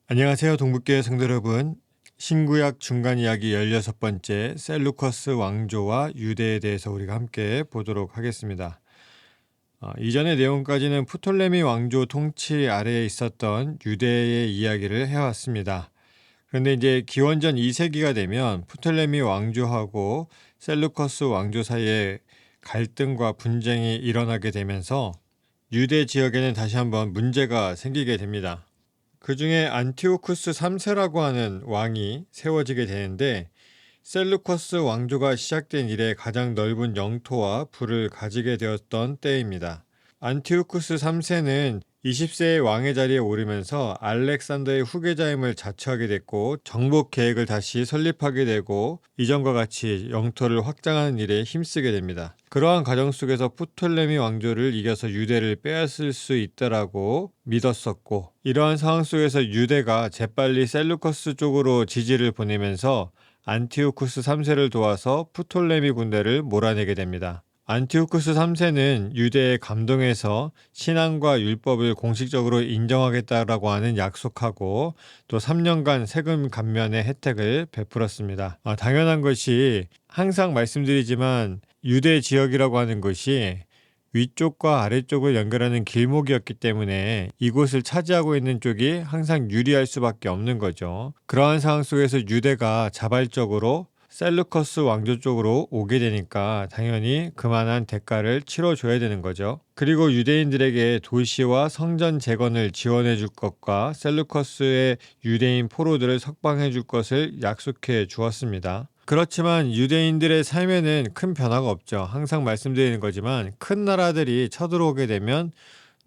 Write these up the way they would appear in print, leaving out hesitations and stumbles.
안녕하세요, 동북교회 성도 여러분. 신구약 중간 이야기 16번째 셀루커스 왕조와 유대에 대해서 우리가 함께 보도록 하겠습니다. 이전의 내용까지는 프톨레미 왕조 통치 아래에 있었던 유대의 이야기를 해왔습니다. 그런데 이제 기원전 2세기가 되면 프톨레미 왕조하고 셀루커스 왕조 사이에 갈등과 분쟁이 일어나게 되면서 유대 지역에는 다시 한번 문제가 생기게 됩니다. 그 중에 안티오쿠스 3세라고 하는 왕이 세워지게 되는데 셀루커스 왕조가 시작된 이래 가장 넓은 영토와 부를 가지게 되었던 때입니다. 안티오쿠스 3세는 20세의 왕의 자리에 오르면서 알렉산더의 후계자임을 자처하게 됐고 정복 계획을 다시 설립하게 되고 이전과 같이 영토를 확장하는 일에 힘쓰게 됩니다. 그러한 과정 속에서 프톨레미 왕조를 이겨서 유대를 빼앗을 수 있다라고 믿었었고 이러한 상황 속에서 유대가 재빨리 셀루커스 쪽으로 지지를 보내면서 안티오쿠스 3세를 도와서 프톨레미 군대를 몰아내게 됩니다. 안티오쿠스 3세는 유대에 감동해서 신앙과 율법을 공식적으로 인정하겠다라고 하는 약속하고 또 3년간 세금 감면의 혜택을 베풀었습니다. 당연한 것이 항상 말씀드리지만 유대 지역이라고 하는 것이 위쪽과 아래쪽을 연결하는 길목이었기 때문에 이곳을 차지하고 있는 쪽이 항상 유리할 수밖에 없는 거죠. 그러한 상황 속에서 유대가 자발적으로 셀루커스 왕조 쪽으로 오게 되니까 당연히 그만한 대가를 치러줘야 되는 거죠. 그리고 유대인들에게 도시와 성전 재건을 지원해 줄 것과 셀루커스의 유대인 포로들을 석방해 줄 것을 약속해 주었습니다. 그렇지만 유대인들의 삶에는 큰 변화가 없죠. 항상 말씀드리는 거지만 큰 나라들이 쳐들어오게 되면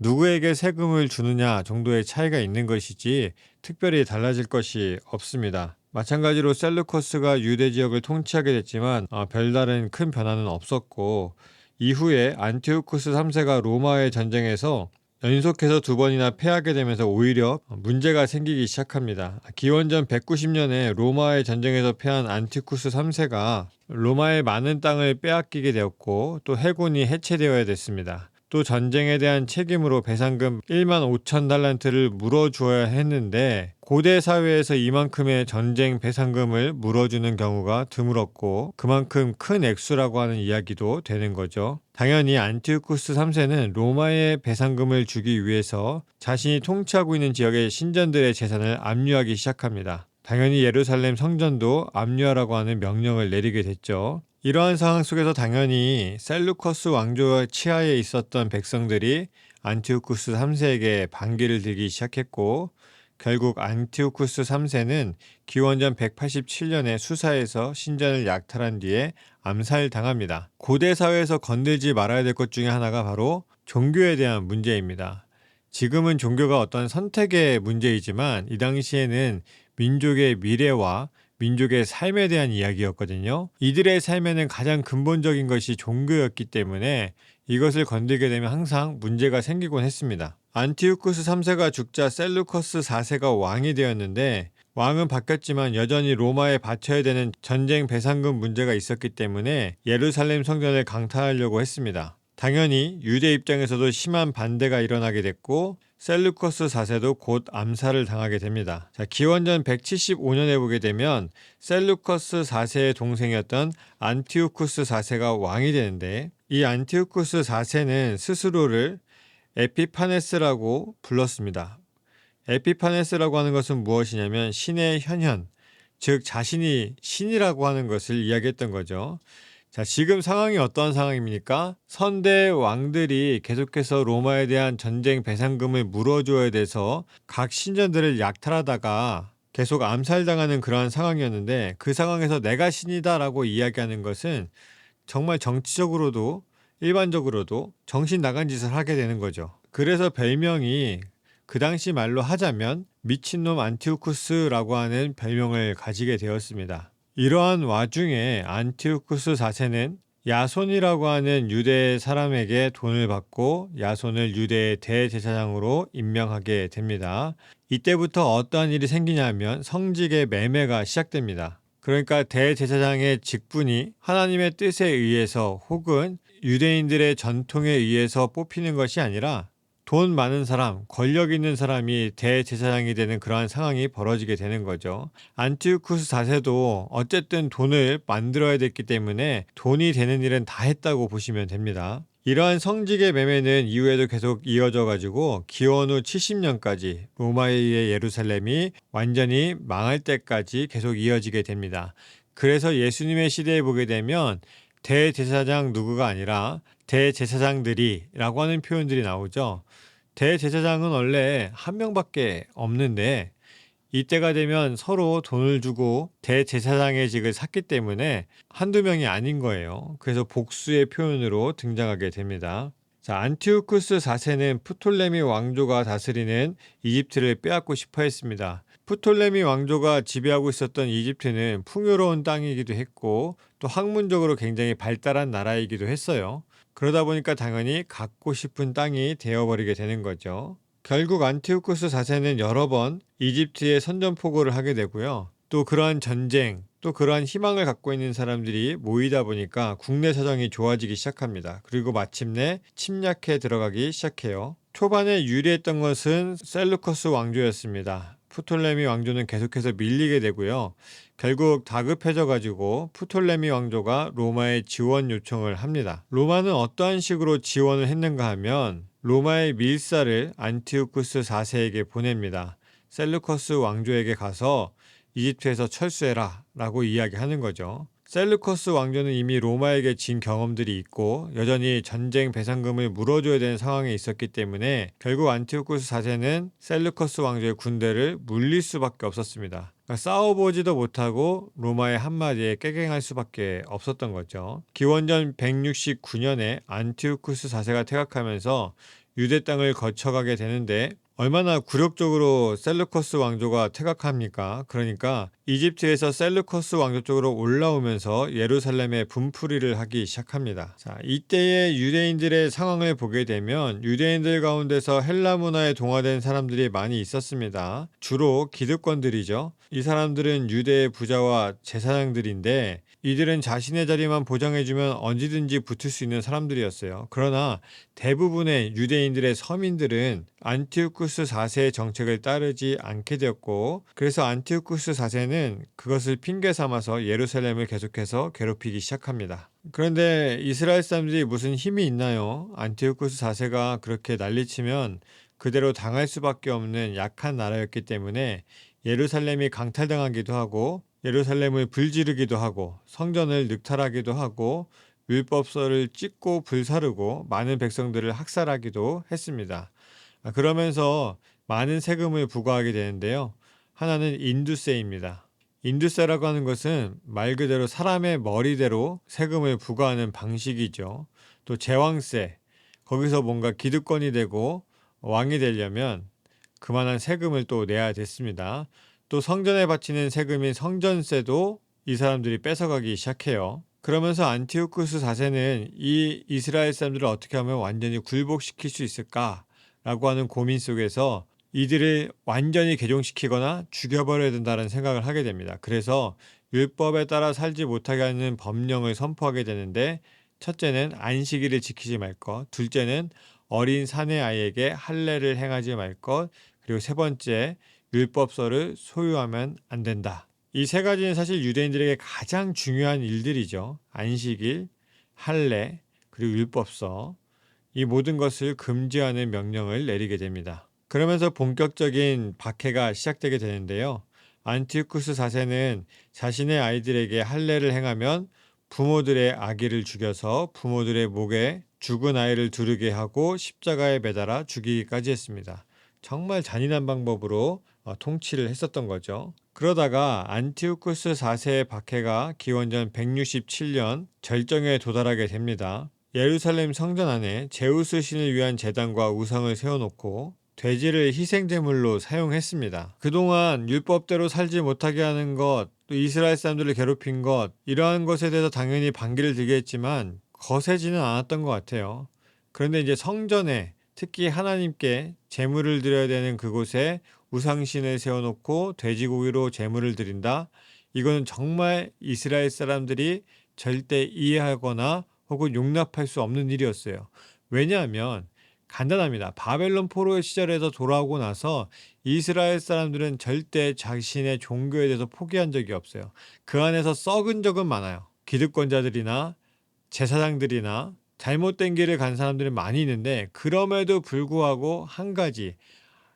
누구에게 세금을 주느냐 정도의 차이가 있는 것이지 특별히 달라질 것이 없습니다. 마찬가지로 셀루커스가 유대 지역을 통치하게 됐지만 별다른 큰 변화는 없었고 이후에 안티오쿠스 3세가 로마의 전쟁에서 연속해서 2번이나 패하게 되면서 오히려 문제가 생기기 시작합니다. 기원전 190년에 로마의 전쟁에서 패한 안티쿠스 3세가 로마의 많은 땅을 빼앗기게 되었고 또 해군이 해체되어야 됐습니다. 또 전쟁에 대한 책임으로 배상금 1만 5천 달란트를 물어주어야 했는데 고대 사회에서 이만큼의 전쟁 배상금을 물어주는 경우가 드물었고 그만큼 큰 액수라고 하는 이야기도 되는 거죠. 당연히 안티오쿠스 3세는 로마의 배상금을 주기 위해서 자신이 통치하고 있는 지역의 신전들의 재산을 압류하기 시작합니다. 당연히 예루살렘 성전도 압류하라고 하는 명령을 내리게 됐죠. 이러한 상황 속에서 당연히 셀루커스 왕조의 치하에 있었던 백성들이 안티오쿠스 3세에게 반기를 들기 시작했고 결국 안티오쿠스 3세는 기원전 187년에 수사에서 신전을 약탈한 뒤에 암살당합니다. 고대 사회에서 건들지 말아야 될 것 중에 하나가 바로 종교에 대한 문제입니다. 지금은 종교가 어떤 선택의 문제이지만 이 당시에는 민족의 미래와 민족의 삶에 대한 이야기였거든요. 이들의 삶에는 가장 근본적인 것이 종교였기 때문에 이것을 건들게 되면 항상 문제가 생기곤 했습니다. 안티오쿠스 3세가 죽자 셀루커스 4세가 왕이 되었는데 왕은 바뀌었지만 여전히 로마에 바쳐야 되는 전쟁 배상금 문제가 있었기 때문에 예루살렘 성전을 강탈하려고 했습니다. 당연히 유대 입장에서도 심한 반대가 일어나게 됐고 셀루커스 4세도 곧 암살을 당하게 됩니다. 기원전 175년에 보게 되면 셀루커스 4세의 동생이었던 안티오쿠스 4세가 왕이 되는데 이 안티오쿠스 4세는 스스로를 에피파네스라고 불렀습니다. 에피파네스라고 하는 것은 무엇이냐면 신의 현현, 즉 자신이 신이라고 하는 것을 이야기했던 거죠. 자, 지금 상황이 어떤 상황입니까? 선대 왕들이 계속해서 로마에 대한 전쟁 배상금을 물어줘야 돼서 각 신전들을 약탈하다가 계속 암살당하는 그러한 상황이었는데 그 상황에서 내가 신이다라고 이야기하는 것은 정말 정치적으로도 일반적으로도 정신 나간 짓을 하게 되는 거죠. 그래서 별명이 그 당시 말로 하자면 미친놈 안티오쿠스라고 하는 별명을 가지게 되었습니다. 이러한 와중에 안티오쿠스 4세는 야손이라고 하는 유대 사람에게 돈을 받고 야손을 유대의 대제사장으로 임명하게 됩니다. 이때부터 어떠한 일이 생기냐면 성직의 매매가 시작됩니다. 그러니까 대제사장의 직분이 하나님의 뜻에 의해서 혹은 유대인들의 전통에 의해서 뽑히는 것이 아니라 돈 많은 사람, 권력 있는 사람이 대제사장이 되는 그러한 상황이 벌어지게 되는 거죠. 안티오쿠스 4세도 어쨌든 돈을 만들어야 됐기 때문에 돈이 되는 일은 다 했다고 보시면 됩니다. 이러한 성직의 매매는 이후에도 계속 이어져 가지고 기원 후 70년까지 로마의 예루살렘이 완전히 망할 때까지 계속 이어지게 됩니다. 그래서 예수님의 시대에 보게 되면 대제사장 누구가 아니라 대제사장들이라고 하는 표현들이 나오죠. 대제사장은 원래 한 명밖에 없는데 이때가 되면 서로 돈을 주고 대제사장의 직을 샀기 때문에 한두 명이 아닌 거예요. 그래서 복수의 표현으로 등장하게 됩니다. 자, 안티오쿠스 4세는 프톨레미 왕조가 다스리는 이집트를 빼앗고 싶어 했습니다. 프톨레미 왕조가 지배하고 있었던 이집트는 풍요로운 땅이기도 했고 또 학문적으로 굉장히 발달한 나라이기도 했어요. 그러다 보니까 당연히 갖고 싶은 땅이 되어버리게 되는 거죠. 결국 안티오쿠스 4세는 여러 번 이집트에 선전포고를 하게 되고요. 또 그러한 전쟁, 또 그러한 희망을 갖고 있는 사람들이 모이다 보니까 국내 사정이 좋아지기 시작합니다. 그리고 마침내 침략해 들어가기 시작해요. 초반에 유리했던 것은 셀루커스 왕조였습니다. 프톨레미 왕조는 계속해서 밀리게 되고요. 결국 다급해져 가지고 프톨레미 왕조가 로마에 지원 요청을 합니다. 로마는 어떠한 식으로 지원을 했는가 하면 로마의 밀사를 안티오쿠스 4세에게 보냅니다. 셀루커스 왕조에게 가서 이집트에서 철수해라 라고 이야기하는 거죠. 셀루커스 왕조는 이미 로마에게 진 경험들이 있고 여전히 전쟁 배상금을 물어줘야 되는 상황에 있었기 때문에 결국 안티오쿠스 4세는 셀루커스 왕조의 군대를 물릴 수밖에 없었습니다. 그러니까 싸워보지도 못하고 로마의 한마디에 깨갱할 수밖에 없었던 거죠. 기원전 169년에 안티오쿠스 4세가 퇴각하면서 유대 땅을 거쳐가게 되는데 얼마나 굴욕적으로 셀루커스 왕조가 퇴각합니까? 그러니까 이집트에서 셀루커스 왕조 쪽으로 올라오면서 예루살렘에 분풀이를 하기 시작합니다. 자, 이때의 유대인들의 상황을 보게 되면 유대인들 가운데서 헬라 문화에 동화된 사람들이 많이 있었습니다. 주로 기득권들이죠. 이 사람들은 유대의 부자와 제사장들인데 이들은 자신의 자리만 보장해주면 언제든지 붙을 수 있는 사람들이었어요. 그러나 대부분의 유대인들의 서민들은 안티오쿠스 4세의 정책을 따르지 않게 되었고 그래서 안티오쿠스 4세는 그것을 핑계 삼아서 예루살렘을 계속해서 괴롭히기 시작합니다. 그런데 이스라엘 사람들이 무슨 힘이 있나요? 안티오쿠스 4세가 그렇게 난리치면 그대로 당할 수밖에 없는 약한 나라였기 때문에 예루살렘이 강탈당하기도 하고 예루살렘을 불지르기도 하고 성전을 늑탈하기도 하고 율법서를 찢고 불사르고 많은 백성들을 학살하기도 했습니다. 그러면서 많은 세금을 부과하게 되는데요. 하나는 인두세입니다. 인두세라고 하는 것은 말 그대로 사람의 머리대로 세금을 부과하는 방식이죠. 또 제왕세, 거기서 뭔가 기득권이 되고 왕이 되려면 그만한 세금을 또 내야 됐습니다. 또 성전에 바치는 세금인 성전세도 이 사람들이 뺏어가기 시작해요. 그러면서 안티오쿠스 4세는 이 이스라엘 사람들을 어떻게 하면 완전히 굴복시킬 수 있을까라고 하는 고민 속에서 이들을 완전히 개종시키거나 죽여버려야 된다는 생각을 하게 됩니다. 그래서 율법에 따라 살지 못하게 하는 법령을 선포하게 되는데 첫째는 안식일을 지키지 말 것, 둘째는 어린 사내 아이에게 할례를 행하지 말 것, 그리고 세 번째 율법서를 소유하면 안 된다. 이 세 가지는 사실 유대인들에게 가장 중요한 일들이죠. 안식일, 할례, 그리고 율법서. 이 모든 것을 금지하는 명령을 내리게 됩니다. 그러면서 본격적인 박해가 시작되게 되는데요. 안티오쿠스 4세는 자신의 아이들에게 할례를 행하면 부모들의 아기를 죽여서 부모들의 목에 죽은 아이를 두르게 하고 십자가에 매달아 죽이기까지 했습니다. 정말 잔인한 방법으로 통치를 했었던 거죠. 그러다가 안티오쿠스 4세의 박해가 기원전 167년 절정에 도달하게 됩니다. 예루살렘 성전 안에 제우스 신을 위한 제단과 우상을 세워놓고 돼지를 희생제물로 사용했습니다. 그동안 율법대로 살지 못하게 하는 것, 또 이스라엘 사람들을 괴롭힌 것, 이러한 것에 대해서 당연히 반기를 들게 했지만 거세지는 않았던 것 같아요. 그런데 이제 성전에 특히 하나님께 제물을 드려야 되는 그곳에 우상신을 세워놓고 돼지고기로 제물을 드린다. 이거는 정말 이스라엘 사람들이 절대 이해하거나 혹은 용납할 수 없는 일이었어요. 왜냐하면 간단합니다. 바벨론 포로 시절에서 돌아오고 나서 이스라엘 사람들은 절대 자신의 종교에 대해서 포기한 적이 없어요. 그 안에서 썩은 적은 많아요. 기득권자들이나 제사장들이나 잘못된 길을 간 사람들이 많이 있는데, 그럼에도 불구하고 한 가지,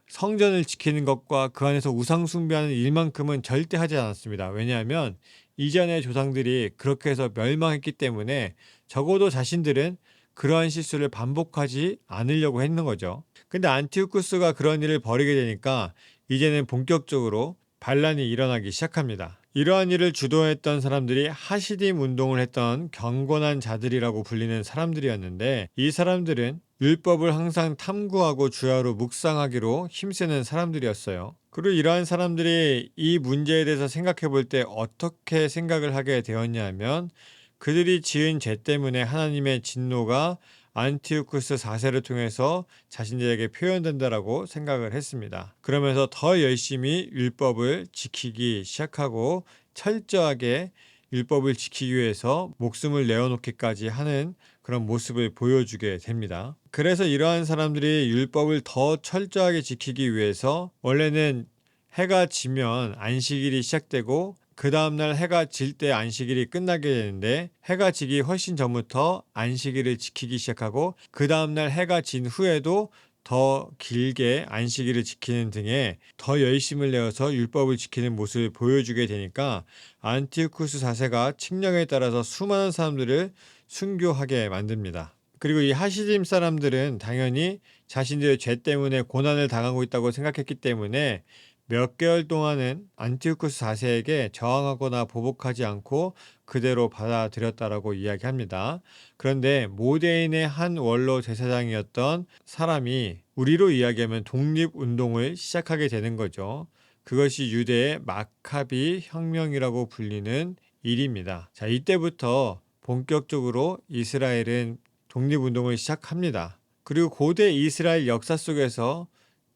성전을 지키는 것과 그 안에서 우상 숭배하는 일만큼은 절대 하지 않았습니다. 왜냐하면 이전의 조상들이 그렇게 해서 멸망했기 때문에 적어도 자신들은 그러한 실수를 반복하지 않으려고 했는 거죠. 근데 안티오쿠스가 그런 일을 벌이게 되니까 이제는 본격적으로 반란이 일어나기 시작합니다. 이러한 일을 주도했던 사람들이 하시딤 운동을 했던 경건한 자들이라고 불리는 사람들이었는데, 이 사람들은 율법을 항상 탐구하고 주야로 묵상하기로 힘쓰는 사람들이었어요. 그리고 이러한 사람들이 이 문제에 대해서 생각해 볼 때 어떻게 생각을 하게 되었냐면, 그들이 지은 죄 때문에 하나님의 진노가 안티오쿠스 4세를 통해서 자신들에게 표현된다라고 생각을 했습니다. 그러면서 더 열심히 율법을 지키기 시작하고 철저하게 율법을 지키기 위해서 목숨을 내어놓기까지 하는 그런 모습을 보여주게 됩니다. 그래서 이러한 사람들이 율법을 더 철저하게 지키기 위해서 원래는 해가 지면 안식일이 시작되고 그 다음날 해가 질 때 안식일이 끝나게 되는데, 해가 지기 훨씬 전부터 안식일을 지키기 시작하고 그 다음날 해가 진 후에도 더 길게 안식일을 지키는 등의 더 열심을 내어서 율법을 지키는 모습을 보여주게 되니까 안티오쿠스 4세가 칙령에 따라서 수많은 사람들을 순교하게 만듭니다. 그리고 이 하시딤 사람들은 당연히 자신들의 죄 때문에 고난을 당하고 있다고 생각했기 때문에 몇 개월 동안은 안티오쿠스 4세에게 저항하거나 보복하지 않고 그대로 받아들였다라고 이야기합니다. 그런데 모데인의 한 원로 제사장이었던 사람이 우리로 이야기하면 독립운동을 시작하게 되는 거죠. 그것이 유대의 마카비 혁명이라고 불리는 일입니다. 자, 이때부터 본격적으로 이스라엘은 독립운동을 시작합니다. 그리고 고대 이스라엘 역사 속에서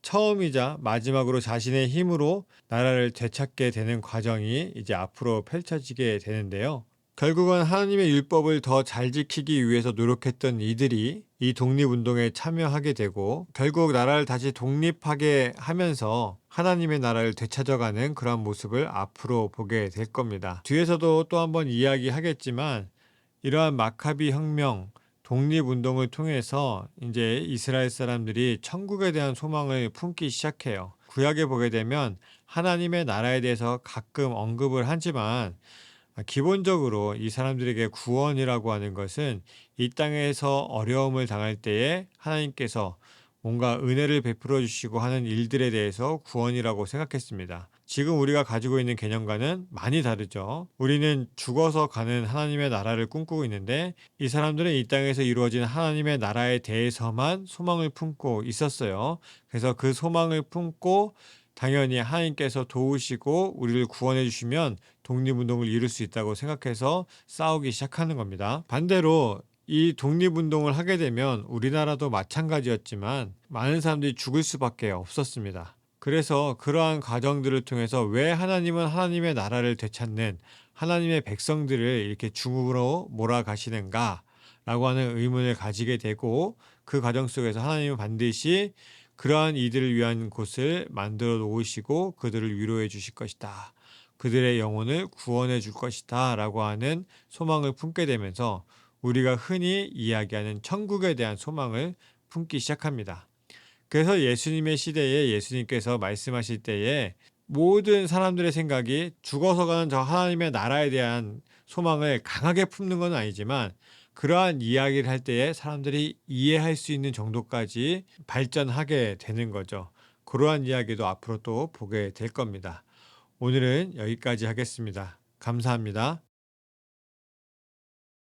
처음이자 마지막으로 자신의 힘으로 나라를 되찾게 되는 과정이 이제 앞으로 펼쳐지게 되는데요. 결국은 하나님의 율법을 더 잘 지키기 위해서 노력했던 이들이 이 독립운동에 참여하게 되고, 결국 나라를 다시 독립하게 하면서 하나님의 나라를 되찾아가는 그런 모습을 앞으로 보게 될 겁니다. 뒤에서도 또 한번 이야기하겠지만, 이러한 마카비 혁명, 독립운동을 통해서 이제 이스라엘 사람들이 천국에 대한 소망을 품기 시작해요. 구약에 보게 되면 하나님의 나라에 대해서 가끔 언급을 하지만, 기본적으로 이 사람들에게 구원이라고 하는 것은 이 땅에서 어려움을 당할 때에 하나님께서 뭔가 은혜를 베풀어 주시고 하는 일들에 대해서 구원이라고 생각했습니다. 지금 우리가 가지고 있는 개념과는 많이 다르죠. 우리는 죽어서 가는 하나님의 나라를 꿈꾸고 있는데, 이 사람들은 이 땅에서 이루어진 하나님의 나라에 대해서만 소망을 품고 있었어요. 그래서 그 소망을 품고 당연히 하나님께서 도우시고 우리를 구원해 주시면 독립운동을 이룰 수 있다고 생각해서 싸우기 시작하는 겁니다. 반대로 이 독립운동을 하게 되면 우리나라도 마찬가지였지만 많은 사람들이 죽을 수밖에 없었습니다. 그래서 그러한 과정들을 통해서 왜 하나님은 하나님의 나라를 되찾는 하나님의 백성들을 이렇게 죽음으로 몰아가시는가 라고 하는 의문을 가지게 되고, 그 과정 속에서 하나님은 반드시 그러한 이들을 위한 곳을 만들어 놓으시고 그들을 위로해 주실 것이다, 그들의 영혼을 구원해 줄 것이다 라고 하는 소망을 품게 되면서 우리가 흔히 이야기하는 천국에 대한 소망을 품기 시작합니다. 그래서 예수님의 시대에 예수님께서 말씀하실 때에 모든 사람들의 생각이 죽어서 가는 저 하나님의 나라에 대한 소망을 강하게 품는 건 아니지만, 그러한 이야기를 할 때에 사람들이 이해할 수 있는 정도까지 발전하게 되는 거죠. 그러한 이야기도 앞으로 또 보게 될 겁니다. 오늘은 여기까지 하겠습니다. 감사합니다.